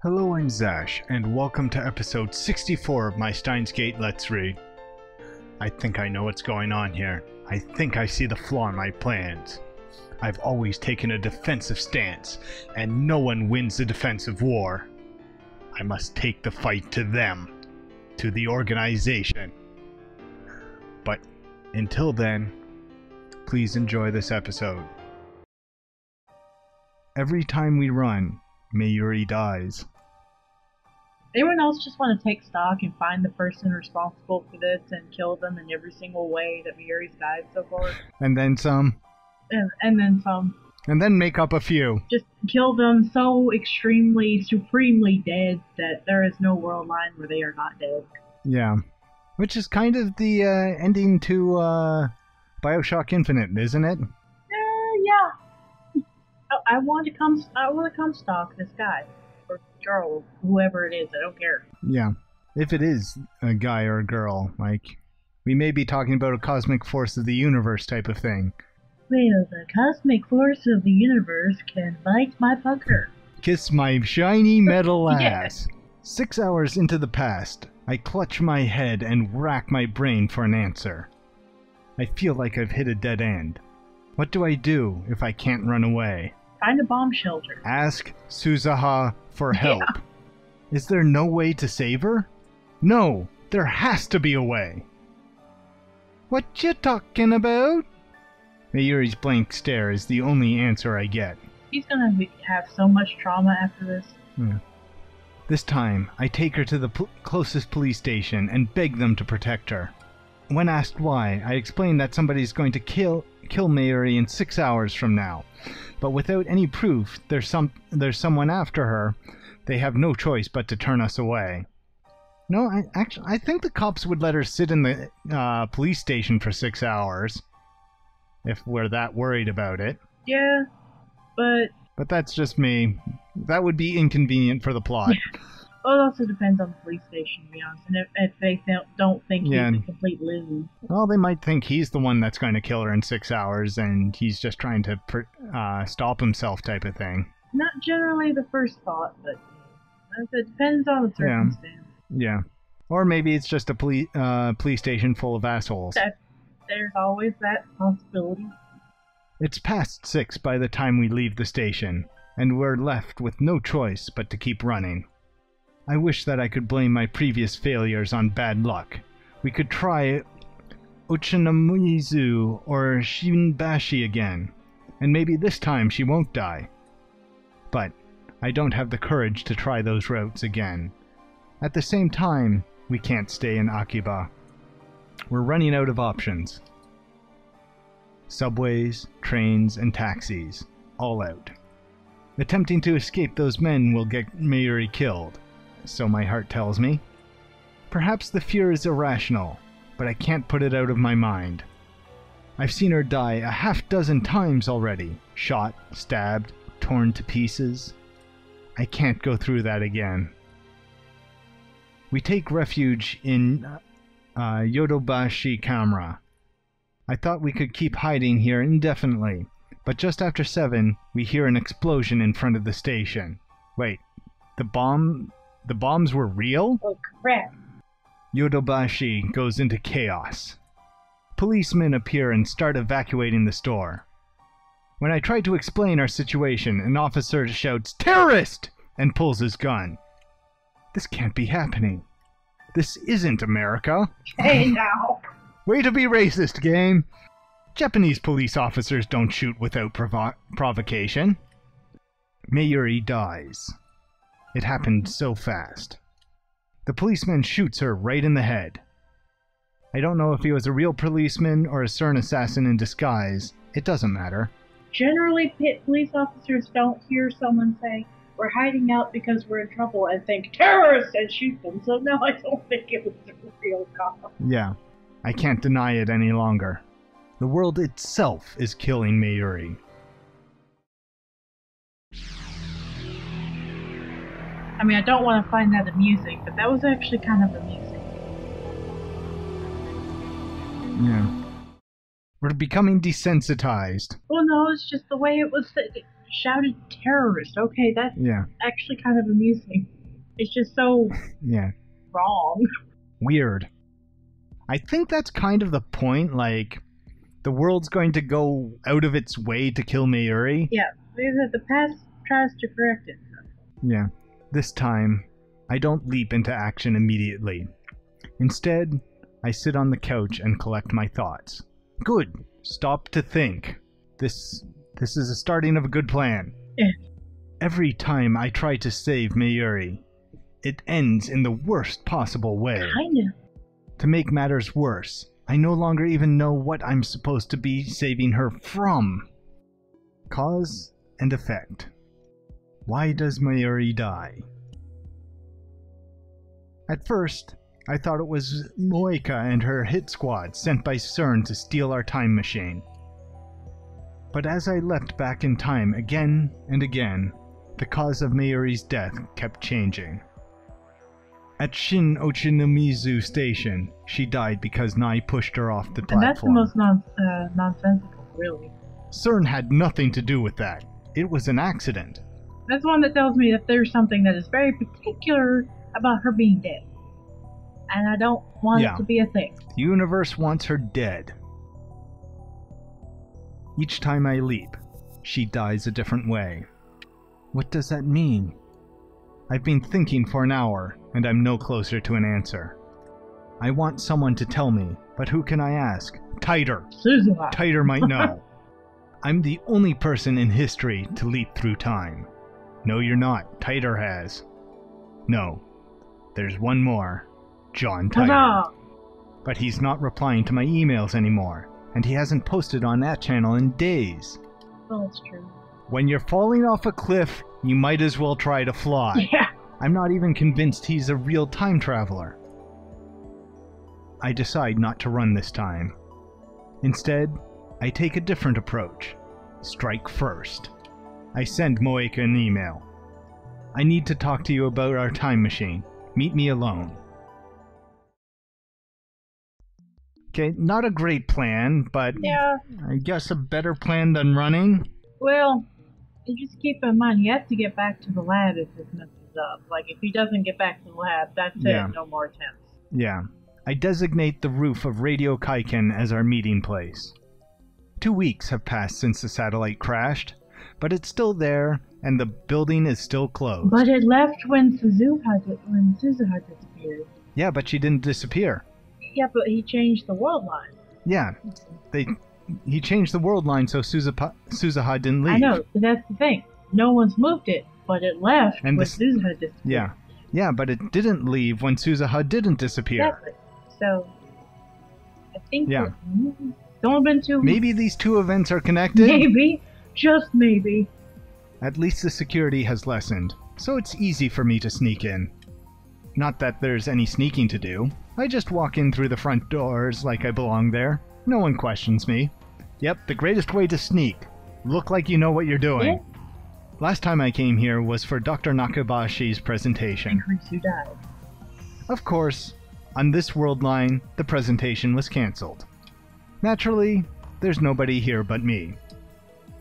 Hello, I'm Zash, and welcome to episode 64 of my Steins Let's Read. I think I know what's going on here. I think I see the flaw in my plans. I've always taken a defensive stance, and no one wins a defensive war. I must take the fight to them, to the organization. But until then, please enjoy this episode. Every time we run, Mayuri dies. Anyone else just want to take stock and find the person responsible for this and kill them in every single way that Mayuri's died so far? And then some. And then some. And then make up a few. Just kill them so extremely, supremely dead that there is no world line where they are not dead. Yeah. Which is kind of the ending to Bioshock Infinite, isn't it? Yeah. I want to come stalk this guy. Or girl, whoever it is, I don't care. Yeah. If it is a guy or a girl, like, we may be talking about a cosmic force of the universe type of thing. Well, the cosmic force of the universe can bite my pucker. Kiss my shiny metal ass. Yes. 6 hours into the past, I clutch my head and rack my brain for an answer. I feel like I've hit a dead end. What do I do if I can't run away? Find a bomb shelter. Ask Suzuha for help. Yeah. Is there no way to save her? No, there has to be a way. What you talking about? Mayuri's blank stare is the only answer I get. He's gonna have so much trauma after this. Yeah. This time, I take her to the closest police station and beg them to protect her. When asked why, I explain that somebody's going to kill Mayuri in 6 hours from now. But without any proof there's someone after her, they have no choice but to turn us away. No, I think the cops would let her sit in the police station for 6 hours, if we're that worried about it. Yeah, But that's just me. That would be inconvenient for the plot. Well, it also depends on the police station, to be honest. And if they don't think he's a complete loon. Well, they might think he's the one that's going to kill her in 6 hours, and he's just trying to stop himself type of thing. Not generally the first thought, but it depends on the circumstance. Yeah. Or maybe it's just a police station full of assholes. There's always that possibility. It's past 6 by the time we leave the station, and we're left with no choice but to keep running. I wish that I could blame my previous failures on bad luck. We could try Uchinamizu or Shinbashi again, and maybe this time she won't die. But I don't have the courage to try those routes again. At the same time, we can't stay in Akiba. We're running out of options. Subways, trains, and taxis, all out. Attempting to escape those men will get Mayuri killed, so my heart tells me. Perhaps the fear is irrational, but I can't put it out of my mind. I've seen her die a half-dozen times already, shot, stabbed, torn to pieces. I can't go through that again. We take refuge in Yodobashi Camera. I thought we could keep hiding here indefinitely, but just after 7, we hear an explosion in front of the station. Wait, the bombs were real? Oh, crap. Yodobashi goes into chaos. Policemen appear and start evacuating the store. When I try to explain our situation, an officer shouts, "Terrorist!" and pulls his gun. This can't be happening. This isn't America. Hey, now. Way to be racist, game. Japanese police officers don't shoot without provocation. Mayuri dies. It happened so fast. The policeman shoots her right in the head. I don't know if he was a real policeman or a CERN assassin in disguise. It doesn't matter. Generally, police officers don't hear someone say, "We're hiding out because we're in trouble," and think, "Terrorists!" and shoot them. So no, I don't think it was a real cop. Yeah, I can't deny it any longer. The world itself is killing Mayuri. I mean, I don't want to find that amusing, but that was actually kind of amusing. Yeah. We're becoming desensitized. Well, no, it's just the way it was. shouted terrorist. Okay, that's Yeah. actually kind of amusing. It's just so Yeah. wrong. Weird. I think that's kind of the point, like, the world's going to go out of its way to kill Mayuri. Yeah, because the past tries to correct itself. Yeah. This time, I don't leap into action immediately. Instead, I sit on the couch and collect my thoughts. Good. Stop to think. This is the starting of a good plan. Yeah. Every time I try to save Mayuri, it ends in the worst possible way. Kinda. To make matters worse, I no longer even know what I'm supposed to be saving her from. Cause and effect. Why does Mayuri die? At first, I thought it was Moeka and her hit squad sent by CERN to steal our time machine. But as I leapt back in time again and again, the cause of Mayuri's death kept changing. At Shin Ochinomizu Station, she died because Nai pushed her off the platform. And that's the most nonsensical, really. CERN had nothing to do with that. It was an accident. That's one that tells me that there's something that is very particular about her being dead. And I don't want it to be a thing. The universe wants her dead. Each time I leap, she dies a different way. What does that mean? I've been thinking for an hour, and I'm no closer to an answer. I want someone to tell me, but who can I ask? Titer! Suzuha. Titer might know. I'm the only person in history to leap through time. No, you're not. Titer has. No. There's one more. John Titer. Ta-da! But he's not replying to my emails anymore, and he hasn't posted on that channel in days. Well, that's true. When you're falling off a cliff, you might as well try to fly. Yeah. I'm not even convinced he's a real time traveler. I decide not to run this time. Instead, I take a different approach. Strike first. I send Moeka an email. I need to talk to you about our time machine. Meet me alone. Okay, not a great plan, but Yeah. I guess a better plan than running. Well, you just keep in mind, he has to get back to the lab if this messes up. Like, if he doesn't get back to the lab, that's it. No more attempts. Yeah. I designate the roof of Radio Kaiken as our meeting place. 2 weeks have passed since the satellite crashed, but it's still there, and the building is still closed. But it left when Suzuha disappeared. Yeah, but she didn't disappear. Yeah, but he changed the world line. Yeah. He changed the world line so Suzuha didn't leave. I know, but that's the thing. No one's moved it, but it left and when Suzuha disappeared. Yeah. Yeah, but it didn't leave when Suzuha didn't disappear. Exactly. So, I think it's only been 2 weeks. Maybe these two events are connected? Maybe. Just maybe. At least the security has lessened, so it's easy for me to sneak in. Not that there's any sneaking to do. I just walk in through the front doors like I belong there. No one questions me. Yep, the greatest way to sneak. Look like you know what you're doing. Yeah. Last time I came here was for Dr. Nakabashi's presentation. And Kurisu died. Of course, on this world line, the presentation was cancelled. Naturally, there's nobody here but me.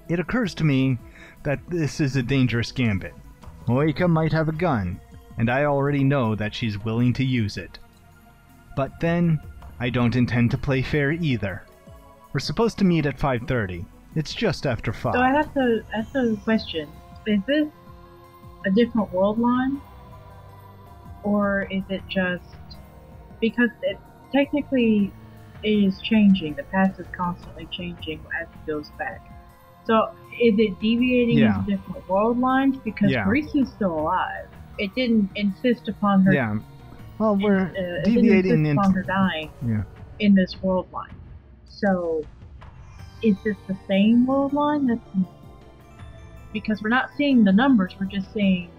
It occurs to me that this is a dangerous gambit. Moeka might have a gun, and I already know that she's willing to use it. But then, I don't intend to play fair either. We're supposed to meet at 5:30. It's just after 5. So I have to ask a question. Is this a different world line? Or is it just... Because technically it is changing. The past is constantly changing as it goes back. So is it deviating into different world lines? Because Kurisu's still alive. It didn't insist upon her... Yeah. Well, we're deviating into upon her dying in this world line. So, is this the same world line? Because we're not seeing the numbers, we're just seeing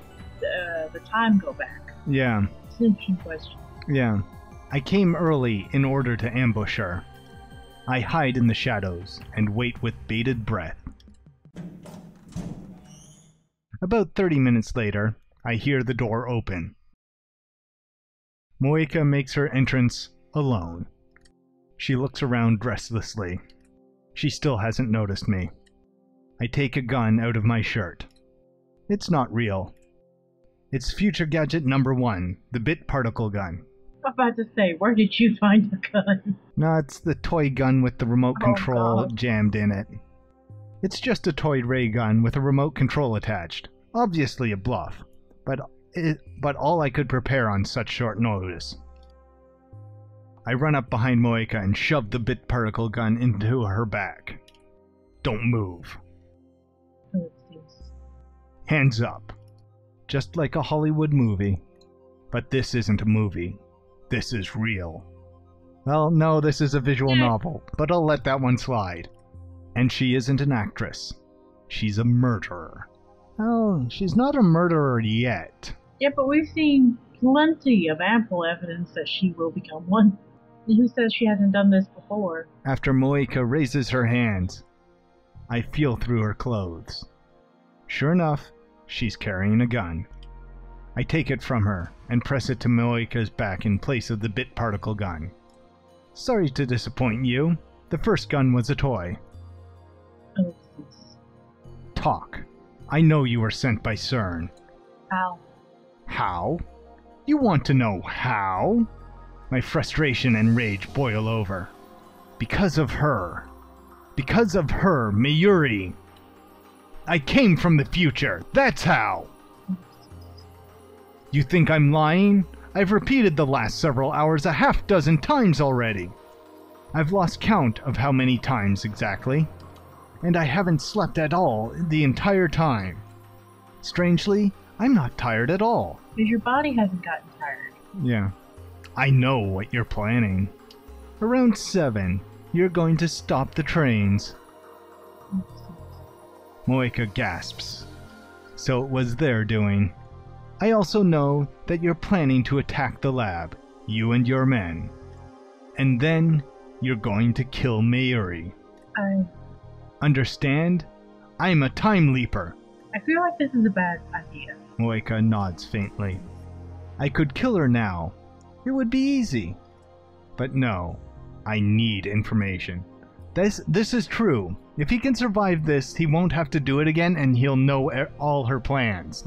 the time go back. Yeah. It's an interesting question. Yeah. I came early in order to ambush her. I hide in the shadows and wait with bated breath. About 30 minutes later, I hear the door open. Moeka makes her entrance alone. She looks around restlessly. She still hasn't noticed me. I take a gun out of my shirt. It's not real. It's future gadget number 1, the bit particle gun. I'm about to say, where did you find the gun? No, it's the toy gun with the remote control God. jammed in it. It's just a toy ray gun with a remote control attached. Obviously a bluff, but all I could prepare on such short notice. I run up behind Moeka and shove the bit particle gun into her back. Don't move. Hands up. Just like a Hollywood movie. But this isn't a movie. This is real. Well, no, this is a visual novel, but I'll let that one slide. And she isn't an actress. She's a murderer. Oh, she's not a murderer yet. Yeah, but we've seen plenty of ample evidence that she will become one. Who says she hasn't done this before? After Moeka raises her hands, I feel through her clothes. Sure enough, she's carrying a gun. I take it from her and press it to Moeka's back in place of the bit particle gun. Sorry to disappoint you. The first gun was a toy. Oh, Talk. I know you were sent by CERN. how? How? You want to know how? My frustration and rage boil over. Because of her. Because of her, Mayuri. I came from the future. That's how. You think I'm lying? I've repeated the last several hours a half-dozen times already. I've lost count of how many times exactly. And I haven't slept at all the entire time. Strangely, I'm not tired at all. Because your body hasn't gotten tired. Yeah. I know what you're planning. Around 7, you're going to stop the trains. Moeka gasps. So it was their doing. I also know that you're planning to attack the lab, you and your men. And then you're going to kill Mayuri. Understand? I'm a time leaper. I feel like this is a bad idea. Moeka nods faintly. I could kill her now. It would be easy. But no, I need information. This is true. If he can survive this, he won't have to do it again, and he'll know all her plans,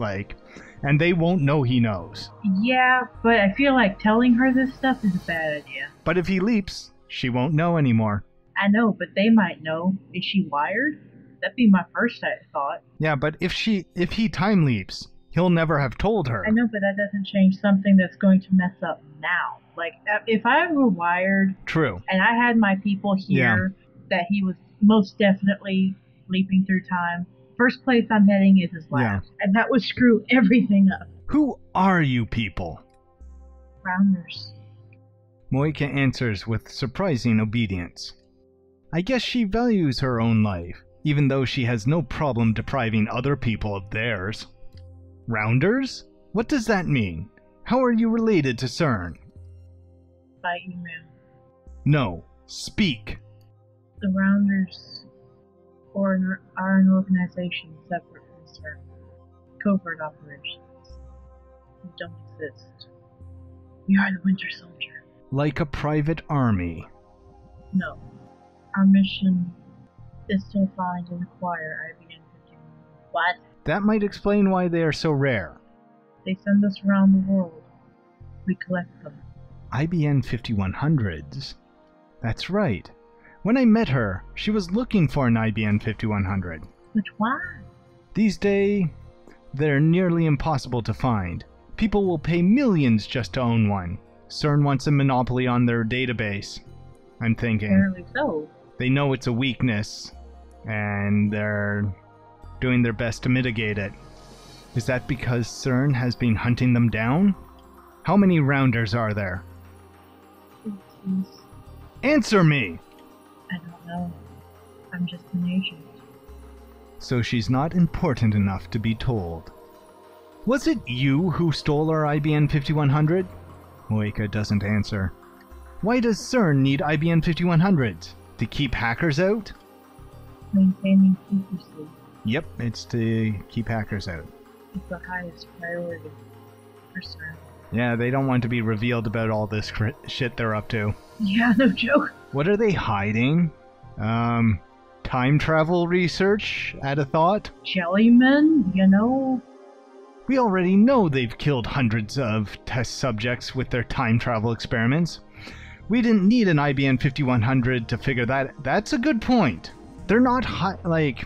and they won't know he knows. Yeah, but I feel like telling her this stuff is a bad idea. But if he leaps, she won't know anymore. I know, but they might know. Is she wired? That'd be my first thought. Yeah, but if he time leaps, he'll never have told her. I know, but that doesn't change something that's going to mess up now. Like, if I were wired... True. And I had my people here that he was most definitely leaping through time, first place I'm heading is his lab. Yeah. And that would screw everything up. Who are you people? Rounders. Moeka answers with surprising obedience. I guess she values her own life, even though she has no problem depriving other people of theirs. Rounders? What does that mean? How are you related to CERN? By email. No, speak. The Rounders are an organization separate from CERN. Covert operations. We don't exist. We are the Winter Soldier. Like a private army. No. Our mission is to find and acquire IBM 51. What? That might explain why they are so rare. They send us around the world. We collect them. IBM 5100s? That's right. When I met her, she was looking for an IBM 5100. But why? These days, they're nearly impossible to find. People will pay millions just to own one. CERN wants a monopoly on their database. I'm thinking. Apparently so. They know it's a weakness, and they're doing their best to mitigate it. Is that because CERN has been hunting them down? How many Rounders are there? Answer me! I don't know. I'm just an agent. So she's not important enough to be told. Was it you who stole our IBM 5100? Moeka doesn't answer. Why does CERN need IBM 5100s? To keep hackers out? Maintaining secrecy Yep, it's to keep hackers out. is the highest priority for CERN. Yeah, they don't want to be revealed about all this shit they're up to. Yeah, no joke. What are they hiding? Time travel research, add a thought. Jellymen, you know? We already know they've killed hundreds of test subjects with their time travel experiments. We didn't need an IBM 5100 to figure that. That's a good point. They're not like...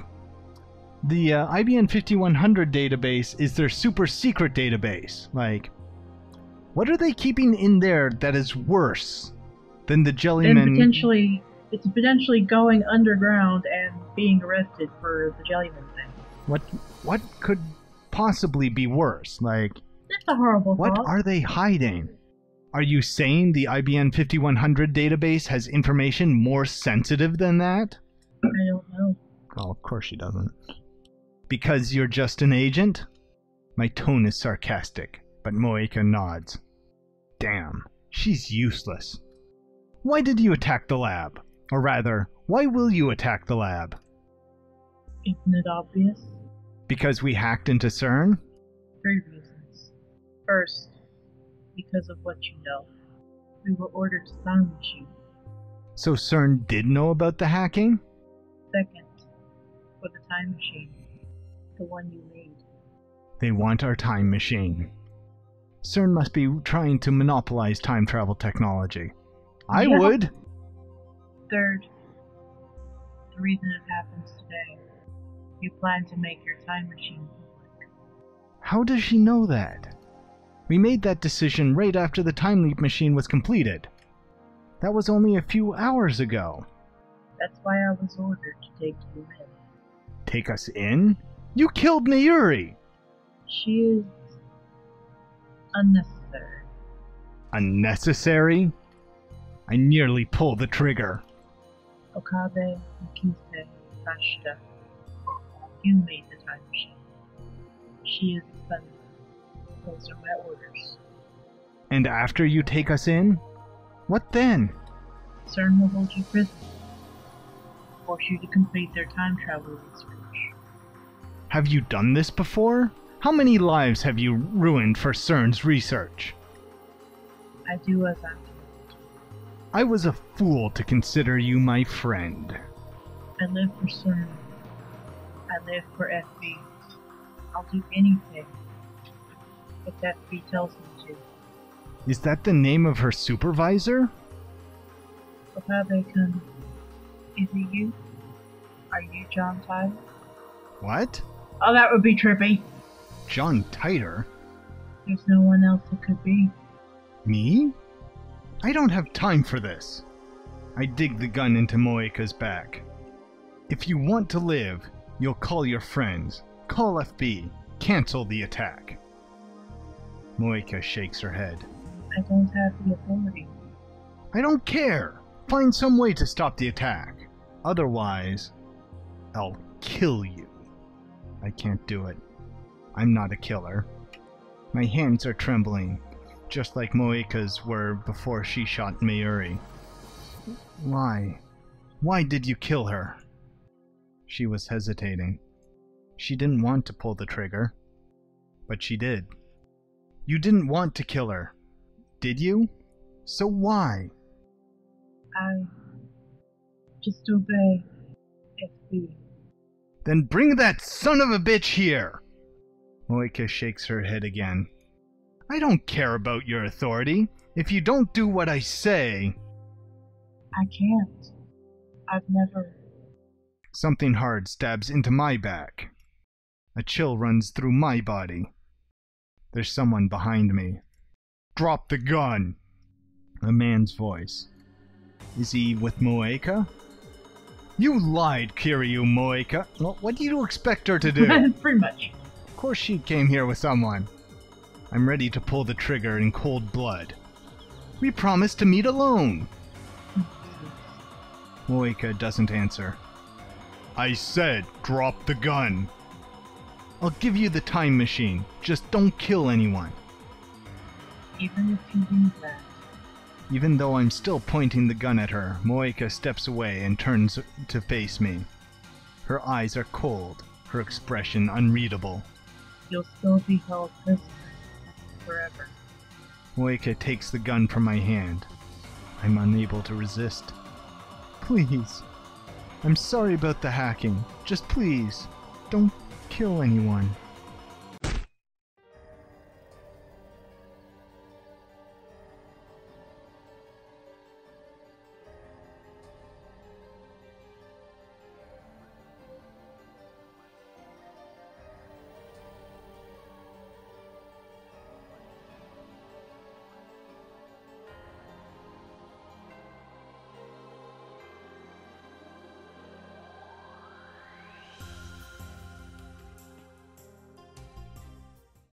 The IBM 5100 database is their super secret database. Like, what are they keeping in there that is worse than the Jellymen? And it's potentially going underground and being arrested for the Jellyman thing. What could possibly be worse? Like, that's a horrible what thought. are they hiding? Are you saying the IBM 5100 database has information more sensitive than that? I don't know. Well, of course she doesn't. Because you're just an agent? My tone is sarcastic, but Moeka nods. Damn, she's useless. Why did you attack the lab? Or rather, why will you attack the lab? Isn't it obvious? Because we hacked into CERN? 3 reasons. First, because of what you know. We were ordered to sound machine. So CERN did know about the hacking? Second, for the time machine. The one you made. They want our time machine. CERN must be trying to monopolize time travel technology. I would! Third, the reason it happens today. You plan to make your time machine public. How does she know that? We made that decision right after the time leap machine was completed. That was only a few hours ago. That's why I was ordered to take you in. Take us in? You killed Mayuri! She is unnecessary. Unnecessary? I nearly pulled the trigger. Okabe, Mikise, Mashita. You made the time machine. She is expendable. Those are my orders. And after you take us in? What then? CERN will hold you prisoner. Force you to complete their time travel research. Have you done this before? How many lives have you ruined for CERN's research? I do as I'm told. I was a fool to consider you my friend. I live for CERN. I live for FB. I'll do anything if FB tells me to. Is that the name of her supervisor? Okabe-kun, is it you? Are you John Tyler? What? Oh, that would be trippy. John Titer? There's no one else it could be. Me? I don't have time for this. I dig the gun into Moeka's back. If you want to live, you'll call your friends. Call FB. Cancel the attack. Moeka shakes her head. I don't have the authority. I don't care. Find some way to stop the attack. Otherwise, I'll kill you. I can't do it. I'm not a killer. My hands are trembling, just like Moeka's were before she shot Mayuri. Why? Why did you kill her? She was hesitating. She didn't want to pull the trigger, but she did. You didn't want to kill her, did you? So why? I just obey FB. Then bring that son of a bitch here! Moeka shakes her head again. I don't care about your authority. If you don't do what I say... I can't. I've never... Something hard stabs into my back. A chill runs through my body. There's someone behind me. Drop the gun! A man's voice. Is he with Moeka? You lied, Kiryu Moeka. Well, what do you expect her to do? Pretty much. Of course she came here with someone. I'm ready to pull the trigger in cold blood. We promised to meet alone. Moeka doesn't answer. I said drop the gun. I'll give you the time machine. Just don't kill anyone. Even if you do that. Even though I'm still pointing the gun at her, Moeka steps away and turns to face me. Her eyes are cold, her expression unreadable. You'll still be held prisoner forever. Moeka takes the gun from my hand. I'm unable to resist. Please. I'm sorry about the hacking. Just please, don't kill anyone.